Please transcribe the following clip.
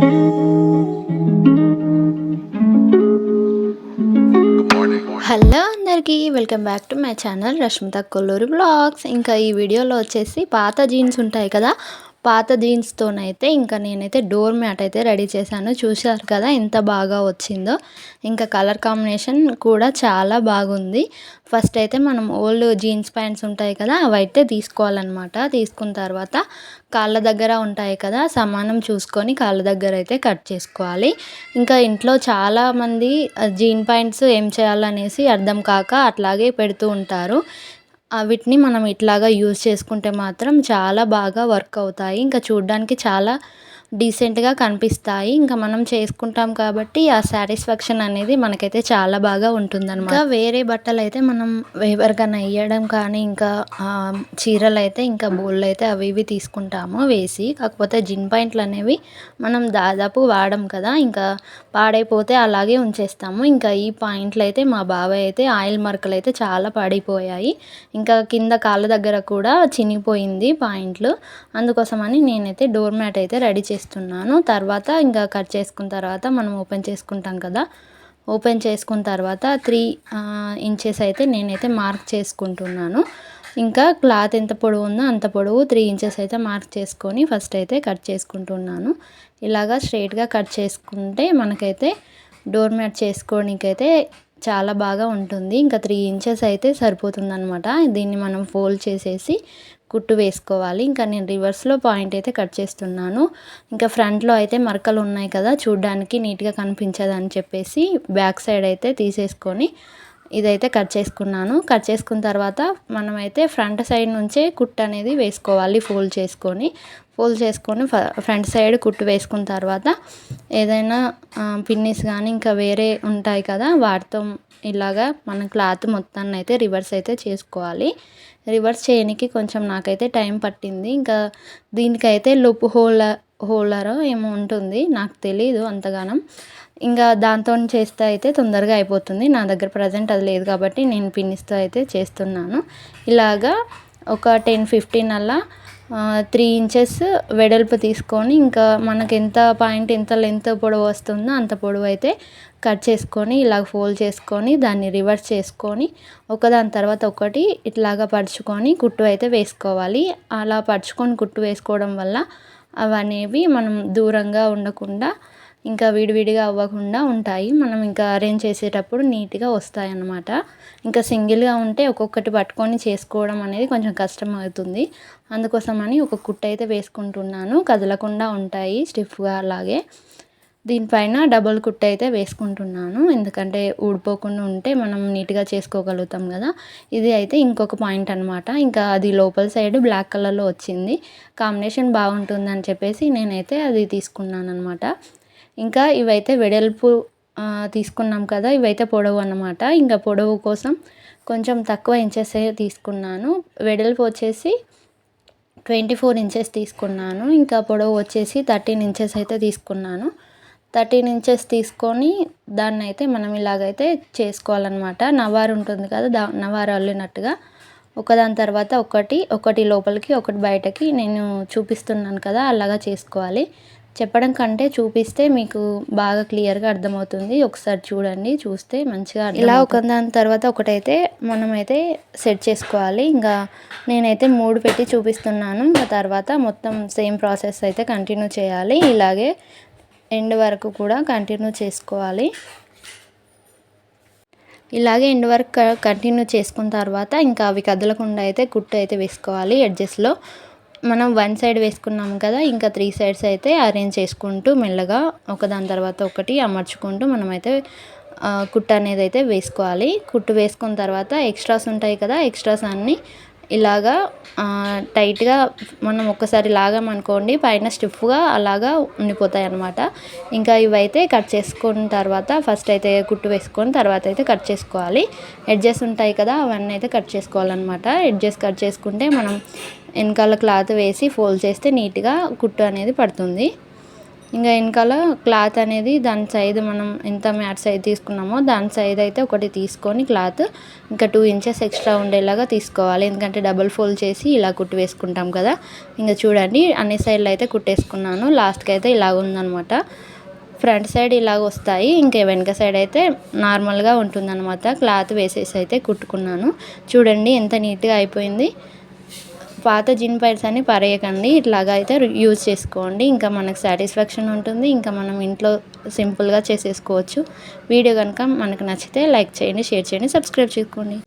Hello అందరికీ welcome back to my channel Rashmitha Kolluri blogs. ఇంకా ఈ వీడియోలో వచ్చేసి పాత జీన్స్ ఉంటాయి కదా, పాత జీన్స్తోనైతే ఇంకా నేనైతే డోర్ మ్యాట్ అయితే రెడీ చేశాను. చూశారు కదా ఎంత బాగా వచ్చిందో. ఇంకా కలర్ కాంబినేషన్ కూడా చాలా బాగుంది. ఫస్ట్ అయితే మనం ఓల్డ్ జీన్స్ ప్యాంట్స్ ఉంటాయి కదా, అవైతే తీసుకోవాలన్నమాట. తీసుకున్న తర్వాత కాళ్ళ దగ్గర ఉంటాయి కదా, సమానం చూసుకొని కాళ్ళ దగ్గర అయితే కట్ చేసుకోవాలి. ఇంకా ఇంట్లో చాలామంది జీన్ ప్యాంట్స్ ఏం చేయాలనేసి అర్థం కాక అట్లాగే పెడుతూ ఉంటారు. వీటిని మనం ఇట్లాగా యూజ్ చేసుకుంటే మాత్రం చాలా బాగా వర్క్ అవుతాయి. ఇంకా చూడ్డానికి చాలా డీసెంట్గా కనిపిస్తాయి. ఇంకా మనం చేసుకుంటాం కాబట్టి ఆ సాటిస్ఫాక్షన్ అనేది మనకైతే చాలా బాగా ఉంటుందన్నమాట. ఇంకా వేరే బట్టలు అయితే మనం ఎవరికైనా వేయడం కానీ ఇంకా చీరలు అయితే ఇంకా బోళ్ళు అయితే అవి ఇవి తీసుకుంటాము వేసి. కాకపోతే జిన్ పాయింట్లు అనేవి మనం దాదాపు వాడం కదా, ఇంకా పాడైపోతే అలాగే ఉంచేస్తాము. ఇంకా ఈ పాయింట్లు అయితే మా బాబాయ్ అయితే ఆయిల్ మరకలు అయితే చాలా పాడైపోయాయి. ఇంకా కింద కాళ్ళ దగ్గర కూడా చినిగిపోయింది పాయింట్లు. అందుకోసమని నేనైతే డోర్ మ్యాట్ అయితే రెడీ చేస్తున్నాను. తర్వాత ఇంకా కట్ చేసుకున్న తర్వాత మనం ఓపెన్ చేసుకుంటాం కదా, ఓపెన్ చేసుకున్న తర్వాత 3 ఇంచెస్ అయితే నేనైతే మార్క్ చేసుకుంటున్నాను. ఇంకా క్లాత్ ఎంత పొడవు ఉందో అంత పొడవు 3 ఇంచెస్ అయితే మార్క్ చేసుకొని ఫస్ట్ అయితే కట్ చేసుకుంటున్నాను. ఇలాగా స్ట్రైట్గా కట్ చేసుకుంటే మనకైతే డోర్ మ్యాట్ చేసుకోవడానికైతే చాలా బాగా ఉంటుంది. ఇంకా 3 ఇంచెస్ అయితే సరిపోతుందన్నమాట. దీన్ని మనం ఫోల్డ్ చేసేసి కుట్టు వేసుకోవాలి. ఇంకా నేను రివర్స్లో పాయింట్ అయితే కట్ చేస్తున్నాను. ఇంకా ఫ్రంట్లో అయితే మరకలు ఉన్నాయి కదా, చూడ్డానికి నీట్గా కనిపించదని చెప్పేసి బ్యాక్ సైడ్ అయితే తీసేసుకొని ఇదైతే కట్ చేసుకున్నాను. కట్ చేసుకున్న తర్వాత మనమైతే ఫ్రంట్ సైడ్ నుంచే కుట్టు అనేది వేసుకోవాలి. ఫోల్డ్ చేసుకొని ఫ్రంట్ సైడ్ కుట్టు వేసుకున్న తర్వాత ఏదైనా పిన్నిస్ కానీ ఇంకా వేరే ఉంటాయి కదా, వాటితో ఇలాగా మన క్లాత్ మొత్తాన్ని అయితే రివర్స్ అయితే చేసుకోవాలి. రివర్స్ చేయడానికి కొంచెం నాకైతే టైం పట్టింది. ఇంకా దీనికైతే లుప్ హోల్డర్ ఏమో ఉంటుంది, నాకు తెలీదు అంతగానం. ఇంకా దాంతో చేస్తే అయితే తొందరగా అయిపోతుంది. నా దగ్గర ప్రజెంట్ అది లేదు కాబట్టి నేను పిన్నిస్తో అయితే చేస్తున్నాను. ఇలాగా ఒక 10-15 అలా 3 ఇంచెస్ వెడల్పు తీసుకొని ఇంకా మనకి ఎంత పాయింట్ ఎంత లెంత్ పొడవు వస్తుందో అంత పొడవు అయితే కట్ చేసుకొని ఇలా ఫోల్డ్ చేసుకొని దాన్ని రివర్స్ చేసుకొని ఒకదాని తర్వాత ఒకటి ఇట్లాగా పరుచుకొని కుట్టు అయితే వేసుకోవాలి. అలా పరుచుకొని కుట్టు వేసుకోవడం వల్ల అవనేవి మనం దూరంగా ఉండకుండా ఇంకా విడివిడిగా అవ్వకుండా ఉంటాయి. మనం ఇంకా అరేంజ్ చేసేటప్పుడు నీట్గా వస్తాయి అన్నమాట. ఇంకా సింగిల్గా ఉంటే ఒక్కొక్కటి పట్టుకొని చేసుకోవడం అనేది కొంచెం కష్టం అవుతుంది. అందుకోసమని ఒక కుట్టు అయితే వేసుకుంటున్నాను. కదలకుండా ఉంటాయి స్టిఫ్గా. అలాగే దీనిపైన డబుల్ కుట్టు అయితే వేసుకుంటున్నాను, ఎందుకంటే ఊడిపోకుండా ఉంటే మనం నీట్గా చేసుకోగలుగుతాం కదా. ఇది అయితే ఇంకొక పాయింట్ అనమాట. ఇంకా అది లోపల సైడ్ బ్లాక్ కలర్లో వచ్చింది, కాంబినేషన్ బాగుంటుందని చెప్పేసి నేనైతే అది తీసుకున్నాను అనమాట. ఇంకా ఇవైతే వెడల్పు తీసుకున్నాం కదా, ఇవైతే పొడవు అన్నమాట. ఇంకా పొడవు కోసం కొంచెం తక్కువ ఇంచెస్ తీసుకున్నాను. వెడల్పు వచ్చేసి 24 ఇంచెస్ తీసుకున్నాను. ఇంకా పొడవు వచ్చేసి 13 ఇంచెస్ అయితే తీసుకున్నాను. 13 ఇంచెస్ తీసుకొని దాన్ని అయితే మనం ఇలాగైతే చేసుకోవాలన్నమాట. నవారు ఉంటుంది కదా, నవారు అల్లినట్టుగా ఒకదాని తర్వాత ఒకటి లోపలికి ఒకటి బయటకి నేను చూపిస్తున్నాను కదా, అలాగా చేసుకోవాలి. చెప్పడం కంటే చూపిస్తే మీకు బాగా క్లియర్గా అర్థమవుతుంది. ఒకసారి చూడండి, చూస్తే మంచిగా ఇలా ఒకదాని తర్వాత ఒకటైతే మనమైతే సెట్ చేసుకోవాలి. ఇంకా నేనైతే 3 పెట్టి చూపిస్తున్నాను. ఇంకా తర్వాత మొత్తం సేమ్ ప్రాసెస్ అయితే కంటిన్యూ చేయాలి. ఇలాగే ఎండ్ వరకు కూడా కంటిన్యూ చేసుకోవాలి. ఇలాగే ఎండ్ వరకు కంటిన్యూ చేసుకున్న తర్వాత ఇంకా అవి కదలకుండా అయితే కుట్టు అయితే వేసుకోవాలి. ఎడ్జెస్లో మనం 1 సైడ్ వేసుకున్నాం కదా, ఇంకా 3 సైడ్స్ అయితే అరేంజ్ చేసుకుంటూ మెల్లగా ఒకదాని తర్వాత ఒకటి అమర్చుకుంటూ మనమైతే కుట్టు అనేది అయితే వేసుకోవాలి. కుట్టు వేసుకున్న తర్వాత ఎక్స్ట్రాస్ ఉంటాయి కదా, ఎక్స్ట్రాస్ అన్నీ ఇలాగా టైట్గా మనం ఒక్కసారి లాగామనుకోండి పైన స్టిఫ్గా అలాగా ఉండిపోతాయి అన్నమాట. ఇంకా ఇవైతే కట్ చేసుకున్న తర్వాత ఫస్ట్ అయితే కుట్టు వేసుకొని తర్వాత అయితే కట్ చేసుకోవాలి. ఎడ్జెస్ ఉంటాయి కదా, అవన్నీ అయితే కట్ చేసుకోవాలన్నమాట. ఎడ్జెస్ కట్ చేసుకుంటే మనం వెనకాల క్లాత్ వేసి ఫోల్డ్ చేస్తే నీట్గా కుట్టు అనేది పడుతుంది. ఇంకా వెనకాల క్లాత్ అనేది దాని సైజు మనం ఎంత మ్యాట్ సైజ్ తీసుకున్నామో దాని సైజ్ అయితే ఒకటి తీసుకొని క్లాత్ ఇంకా 2 ఇంచెస్ ఎక్స్ట్రా ఉండేలాగా తీసుకోవాలి. ఎందుకంటే డబుల్ ఫోల్డ్ చేసి ఇలా కుట్టి వేసుకుంటాం కదా. ఇంకా చూడండి అన్ని సైడ్లు అయితే కుట్టేసుకున్నాను. లాస్ట్కి అయితే ఇలాగ ఉందనమాట. ఫ్రంట్ సైడ్ ఇలాగ వస్తాయి, ఇంకా వెనక సైడ్ అయితే నార్మల్గా ఉంటుందన్నమాట. క్లాత్ వేసేసి అయితే కుట్టుకున్నాను. చూడండి ఎంత నీట్గా అయిపోయింది. పాత జిన్ ప్యాంట్స్ అని పరేయకండి, ఇట్లాగా అయితే యూజ్ చేసుకోండి. ఇంకా మనకు సాటిస్ఫాక్షన్ ఉంటుంది, ఇంకా మనం ఇంట్లో సింపుల్గా చేసేసుకోవచ్చు. వీడియో కనుక మనకు నచ్చితే లైక్ చేయండి, షేర్ చేయండి, సబ్స్క్రైబ్ చేసుకోండి.